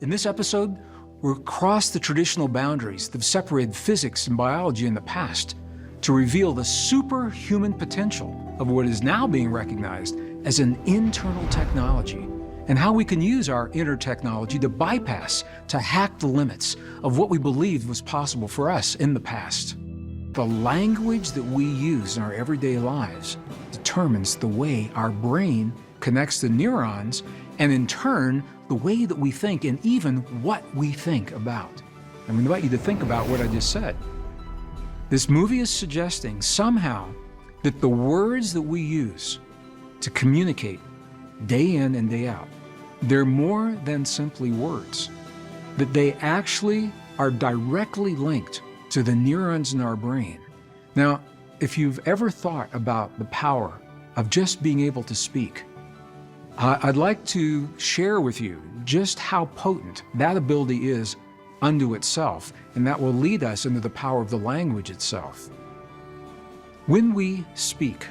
In this episode, we'll cross the traditional boundaries that have separated physics and biology in the past to reveal the superhuman potential of what is now being recognized as an internal technology, and how we can use our inner technology to bypass, to hack the limits of what we believed was possible for us in the past. The language that we use in our everyday lives determines the way our brain connects the neurons, and in turn, the way that we think and even what we think about. I'm going to invite you to think about what I just said. This movie is suggesting somehow that the words that we use to communicate day in and day out, they're more than simply words, that they actually are directly linked to the neurons in our brain. Now, if you've ever thought about the power of just being able to speak, I'd like to share with you just how potent that ability is unto itself, and that will lead us into the power of the language itself. When we speak,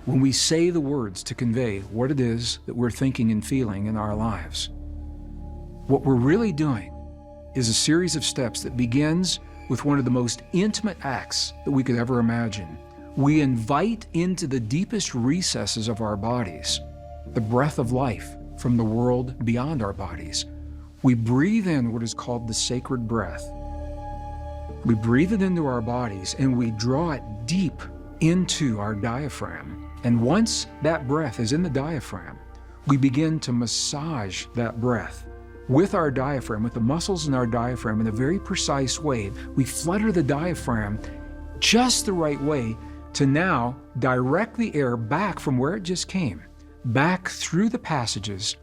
when we say the words to convey what it is that we're thinking and feeling in our lives, what we're really doing is a series of steps that begins with one of the most intimate acts that we could ever imagine. We invite into the deepest recesses of our bodies the breath of life from the world beyond our bodies. We breathe in what is called the sacred breath. We breathe it into our bodies and we draw it deep into our diaphragm. And once that breath is in the diaphragm, we begin to massage that breath with our diaphragm, with the muscles in our diaphragm in a very precise way. We flutter the diaphragm just the right way to now direct the air back from where it just came, back through the passages,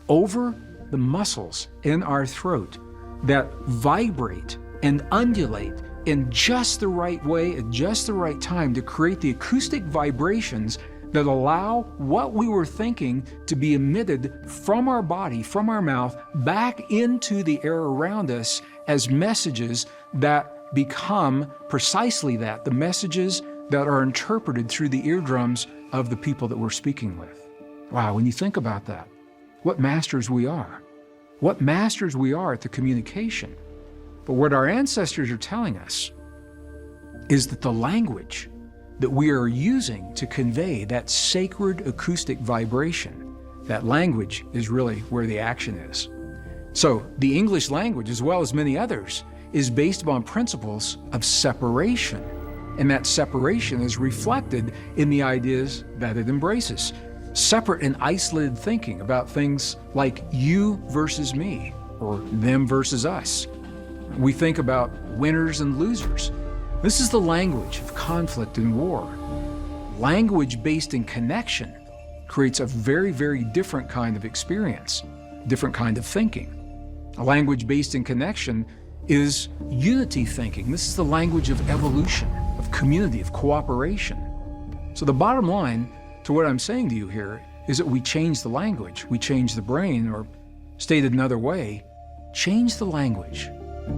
over the muscles in our throat that vibrate and undulate in just the right way at just the right time to create the acoustic vibrations that allow what we were thinking to be emitted from our body, from our mouth, back into the air around us as messages that become precisely that, the messages that are interpreted through the eardrums of the people that we're speaking with. Wow, when you think about that, what masters we are. What masters we are at the communication. But what our ancestors are telling us is that the language that we are using to convey that sacred acoustic vibration, that language is really where the action is. So the English language, as well as many others, is based upon principles of separation. And that separation is reflected in the ideas that it embraces. Separate and isolated thinking about things like you versus me, or them versus us. We think about winners and losers. This is the language of conflict and war. Language based in connection creates a very, very different kind of experience, different kind of thinking. A language based in connection is unity thinking. This is the language of evolution, of community, of cooperation. So the bottom line to what I'm saying to you here is that we change the language, we change the brain, or stated another way, change the language,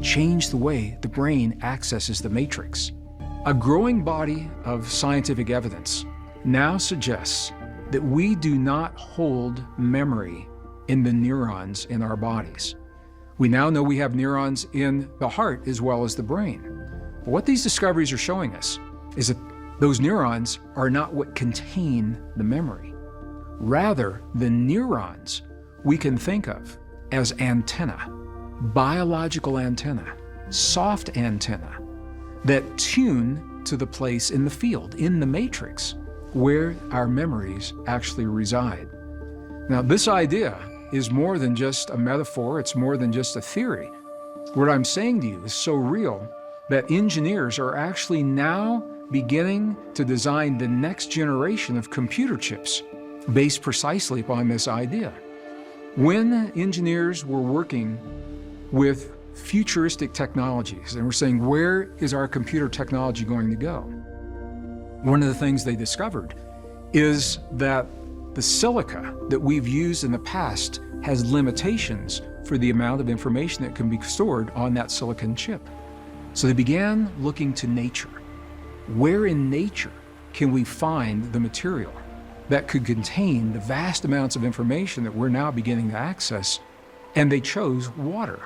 change the way the brain accesses the matrix. A growing body of scientific evidence now suggests that we do not hold memory in the neurons in our bodies. We now know we have neurons in the heart as well as the brain. But what these discoveries are showing us is that those neurons are not what contain the memory. Rather, the neurons we can think of as antenna, biological antenna, soft antenna, that tune to the place in the field, in the matrix, where our memories actually reside. Now, this idea is more than just a metaphor, it's more than just a theory. What I'm saying to you is so real that engineers are actually now beginning to design the next generation of computer chips based precisely upon this idea. When engineers were working with futuristic technologies and we're saying, where is our computer technology going to go? One of the things they discovered is that the silica that we've used in the past has limitations for the amount of information that can be stored on that silicon chip. So they began looking to nature. Where in nature can we find the material that could contain the vast amounts of information that we're now beginning to access and they chose water.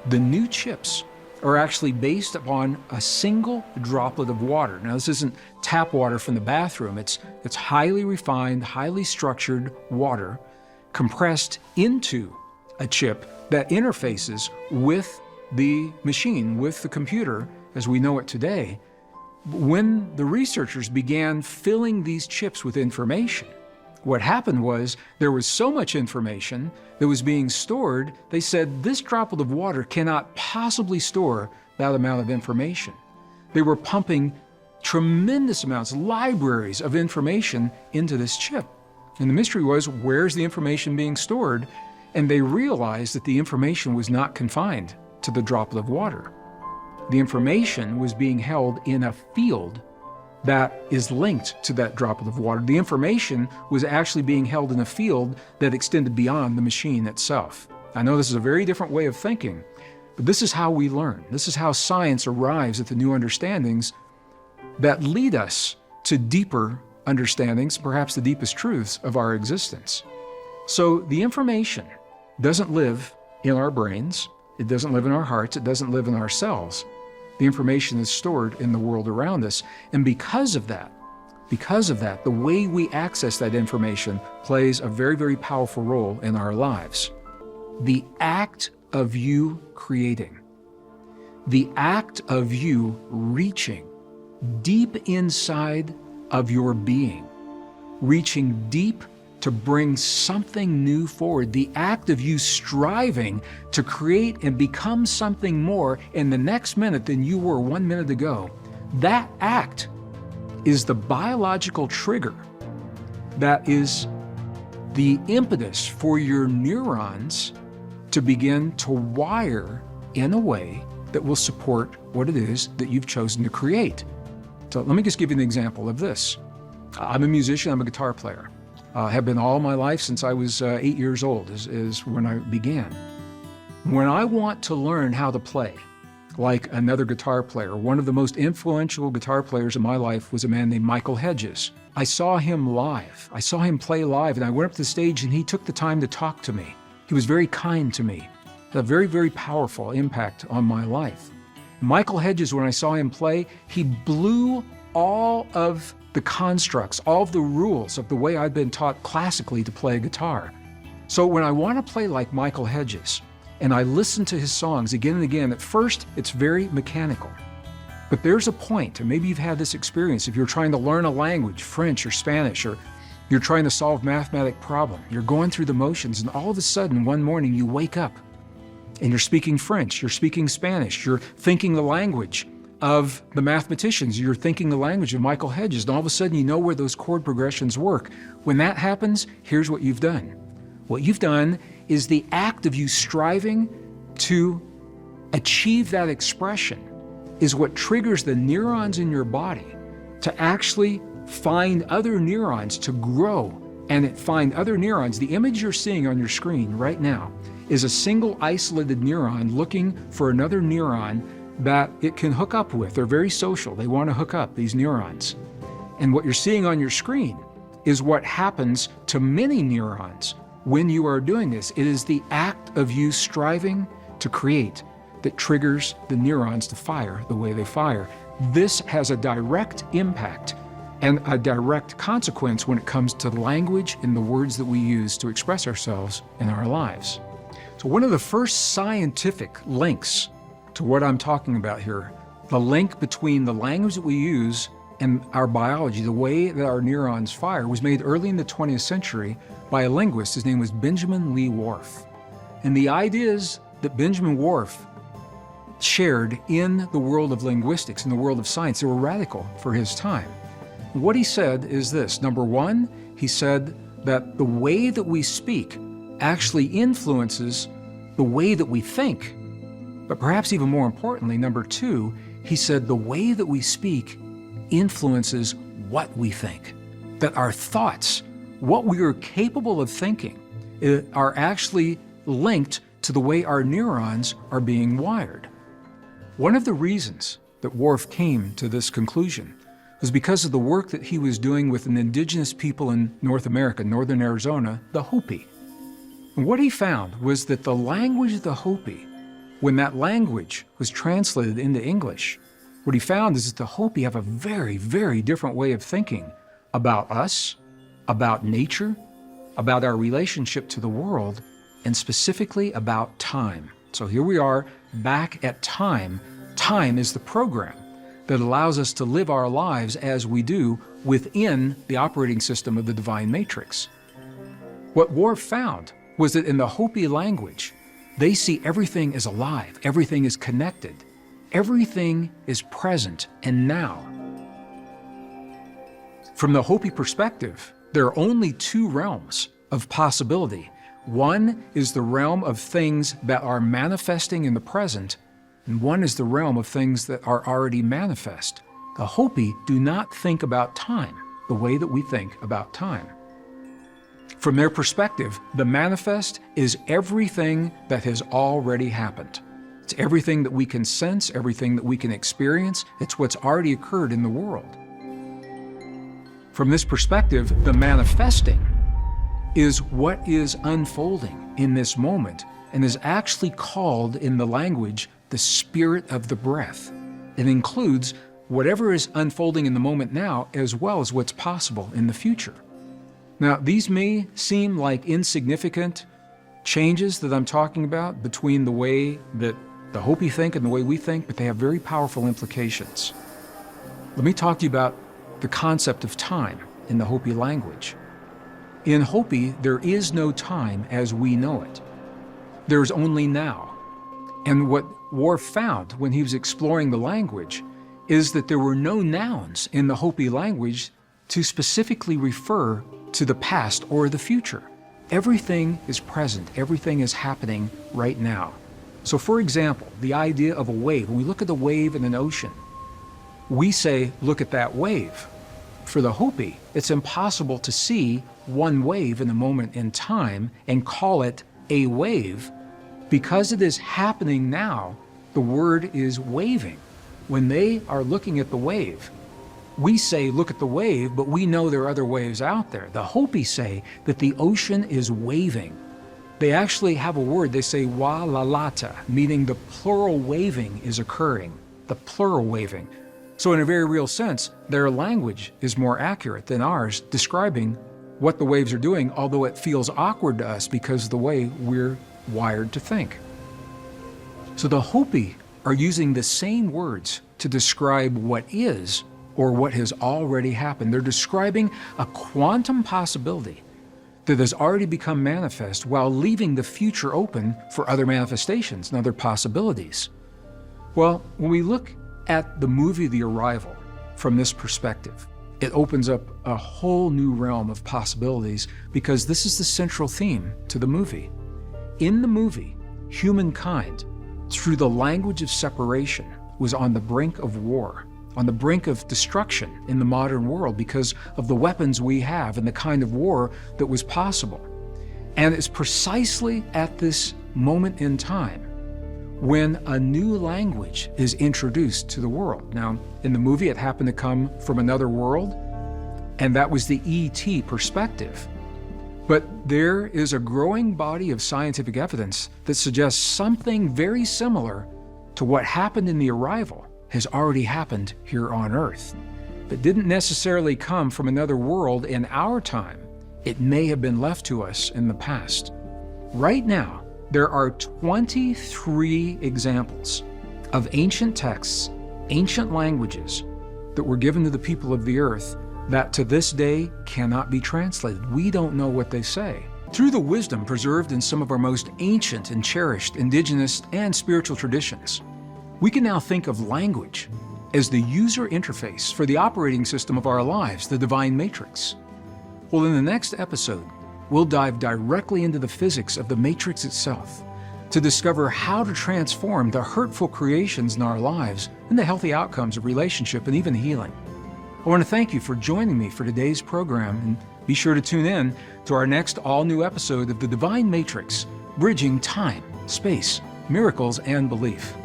The new chips are actually based upon a single droplet of water. Now, this isn't tap water from the bathroom. It's highly refined, highly structured water compressed into a chip that interfaces with the machine, with the computer as we know it today. When the researchers began filling these chips with information, what happened was there was so much information that was being stored, they said this droplet of water cannot possibly store that amount of information. They were pumping tremendous amounts, libraries of information into this chip. And the mystery was, where's the information being stored? And they realized that the information was not confined to the droplet of water. The information was being held in a field that is linked to that droplet of water. The information was actually being held in a field that extended beyond the machine itself. I know this is a very different way of thinking, but this is how we learn. This is how science arrives at the new understandings that lead us to deeper understandings, perhaps the deepest truths of our existence. So the information doesn't live in our brains, it doesn't live in our hearts, it doesn't live in our cells. The information is stored in the world around us. And because of that, the way we access that information plays a very, very powerful role in our lives. The act of you creating, the act of you reaching deep inside of your being, reaching deep to bring something new forward, the act of you striving to create and become something more in the next minute than you were 1 minute ago, that act is the biological trigger that is the impetus for your neurons to begin to wire in a way that will support what it is that you've chosen to create. So let me just give you an example of this. I'm a musician, I'm a guitar player. Have been all my life since I was 8 years old is when I began. When I want to learn how to play like another guitar player, one of the most influential guitar players in my life was a man named Michael Hedges. I saw him live. I saw him play live, and I went up to the stage and he took the time to talk to me. He was very kind to me. Had a very, very powerful impact on my life. Michael Hedges, when I saw him play, he blew all of the constructs, all of the rules of the way I'd been taught classically to play guitar. So when I want to play like Michael Hedges, and I listen to his songs again and again, at first it's very mechanical. But there's a point, and maybe you've had this experience, if you're trying to learn a language, French or Spanish, or you're trying to solve a mathematic problem, you're going through the motions, and all of a sudden one morning you wake up and you're speaking French, you're speaking Spanish, you're thinking the language of the mathematicians, you're thinking the language of Michael Hedges, and all of a sudden you know where those chord progressions work. When that happens, here's what you've done. What you've done is the act of you striving to achieve that expression is what triggers the neurons in your body to actually find other neurons to grow and find other neurons. The image you're seeing on your screen right now is a single isolated neuron looking for another neuron that it can hook up with. They're very social. They want to hook up, these neurons. And what you're seeing on your screen is what happens to many neurons when you are doing this. It is the act of you striving to create that triggers the neurons to fire the way they fire. This has a direct impact and a direct consequence when it comes to language and the words that we use to express ourselves in our lives. So one of the first scientific links to what I'm talking about here, the link between the language that we use and our biology, the way that our neurons fire, was made early in the 20th century by a linguist. His name was Benjamin Lee Whorf. And the ideas that Benjamin Whorf shared in the world of linguistics, in the world of science, they were radical for his time. And what he said is this. Number one, he said that the way that we speak actually influences the way that we think. But perhaps even more importantly, number two, he said the way that we speak influences what we think. That our thoughts, what we are capable of thinking, are actually linked to the way our neurons are being wired. One of the reasons that Whorf came to this conclusion was because of the work that he was doing with an indigenous people in North America, northern Arizona, the Hopi. And what he found was that the language of the Hopi, when that language was translated into English, what he found is that the Hopi have a very, very different way of thinking about us, about nature, about our relationship to the world, and specifically about time. So here we are back at time. Time is the program that allows us to live our lives as we do within the operating system of the divine matrix. What Worf found was that in the Hopi language, they see everything as alive, everything is connected, everything is present and now. From the Hopi perspective, there are only two realms of possibility. One is the realm of things that are manifesting in the present, and one is the realm of things that are already manifest. The Hopi do not think about time the way that we think about time. From their perspective, the manifest is everything that has already happened. It's everything that we can sense, everything that we can experience. It's what's already occurred in the world. From this perspective, the manifesting is what is unfolding in this moment and is actually called in the language the spirit of the breath. It includes whatever is unfolding in the moment now as well as what's possible in the future. Now, these may seem like insignificant changes that I'm talking about between the way that the Hopi think and the way we think, but they have very powerful implications. Let me talk to you about the concept of time in the Hopi language. In Hopi, there is no time as we know it. There's only now. And what Worf found when he was exploring the language is that there were no nouns in the Hopi language to specifically refer to the past or the future. Everything is present, everything is happening right now. So for example, the idea of a wave, when we look at the wave in an ocean, we say, look at that wave. For the Hopi, it's impossible to see one wave in a moment in time and call it a wave. Because it is happening now, the word is waving. When they are looking at the wave, we say, look at the wave, but we know there are other waves out there. The Hopi say that the ocean is waving. They actually have a word, they say wa la lata, meaning the plural waving is occurring, the plural waving. So in a very real sense, their language is more accurate than ours, describing what the waves are doing, although it feels awkward to us because of the way we're wired to think. So the Hopi are using the same words to describe what is or what has already happened. They're describing a quantum possibility that has already become manifest while leaving the future open for other manifestations and other possibilities. Well, when we look at the movie The Arrival from this perspective, it opens up a whole new realm of possibilities because this is the central theme to the movie. In the movie, humankind, through the language of separation, was on the brink of war, on the brink of destruction in the modern world because of the weapons we have and the kind of war that was possible. And it's precisely at this moment in time when a new language is introduced to the world. Now, in the movie, it happened to come from another world, and that was the ET perspective. But there is a growing body of scientific evidence that suggests something very similar to what happened in The Arrival has already happened here on Earth. That didn't necessarily come from another world in our time. It may have been left to us in the past. Right now, there are 23 examples of ancient texts, ancient languages that were given to the people of the earth that to this day cannot be translated. We don't know what they say. Through the wisdom preserved in some of our most ancient and cherished indigenous and spiritual traditions, we can now think of language as the user interface for the operating system of our lives, the divine matrix. Well, in the next episode, we'll dive directly into the physics of the matrix itself to discover how to transform the hurtful creations in our lives into healthy outcomes of relationship and even healing. I want to thank you for joining me for today's program, and be sure to tune in to our next all-new episode of The Divine Matrix, Bridging Time, Space, Miracles, and Belief.